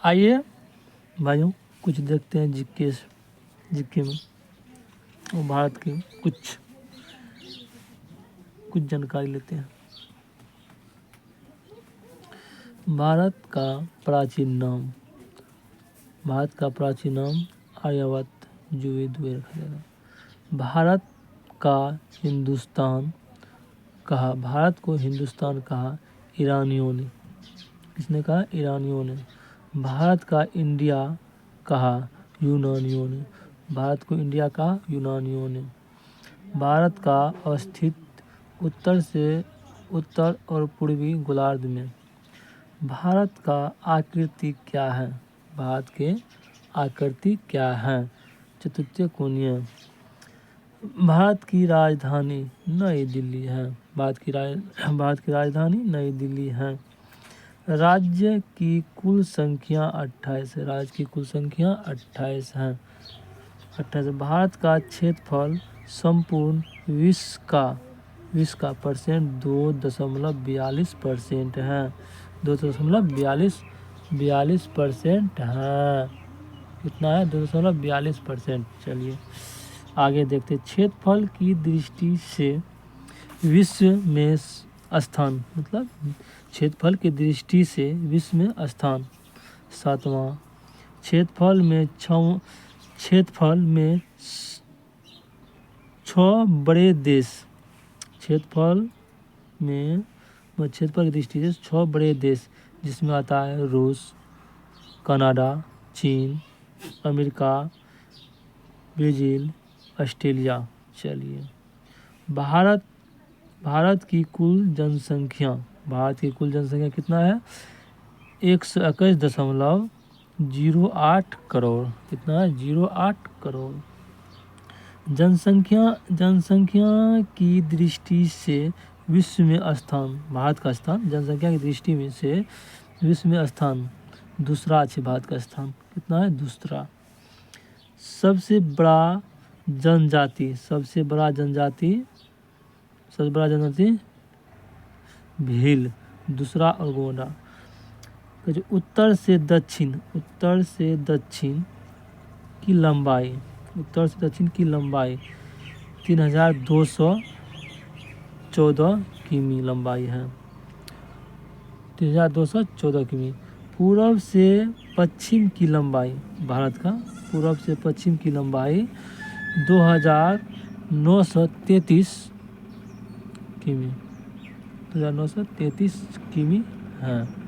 आइए भाइयों कुछ देखते हैं जीके में और भारत की कुछ जानकारी लेते हैं। भारत का प्राचीन नाम आर्यभट्ट जुवेद द्विवेदी रखा जाता है। भारत को हिंदुस्तान कहा ईरानियों ने। किसने कहा? ईरानियों ने। भारत का इंडिया कहा यूनानियों ने। भारत को इंडिया कहा यूनानियों ने। भारत का अवस्थित उत्तर और पूर्वी गोलार्ध में। भारत का आकृति क्या है? भारत के आकृति क्या है? चतुर्थीय कोणीय। भारत की राजधानी नई दिल्ली है। भारत की राजधानी नई दिल्ली है। राज्य की कुल संख्या 28 है। राज्य की कुल संख्या 28 है। 28। भारत का क्षेत्रफल संपूर्ण विश्व का परसेंट 2.42% है। 2.42% है। कितना है? 2.42%। चलिए आगे देखते। क्षेत्रफल की दृष्टि से विश्व में स्थान, मतलब क्षेत्रफल की दृष्टि से विश्व में स्थान 7वां। क्षेत्रफल में 6 बड़े देश। क्षेत्रफल की दृष्टि से 6 बड़े देश जिसमें आता है रूस, कनाडा, चीन, अमेरिका, ब्राज़ील, ऑस्ट्रेलिया। चलिए भारत की कुल जनसंख्या कितना है? 121.08 करोड़। कितना है? 08 करोड़। जनसंख्या की दृष्टि से विश्व में स्थान, भारत का स्थान जनसंख्या की दृष्टि से विश्व में स्थान दूसरा है। भारत का स्थान कितना है? दूसरा। सबसे बड़ा जनजाति भील, दूसरा अगोंडा। जो उत्तर से दक्षिण की लंबाई 3214 किमी लंबाई है। 3214 किमी। पूर्व से पश्चिम की लंबाई भारत का 2933 किमी 2933 किमी है।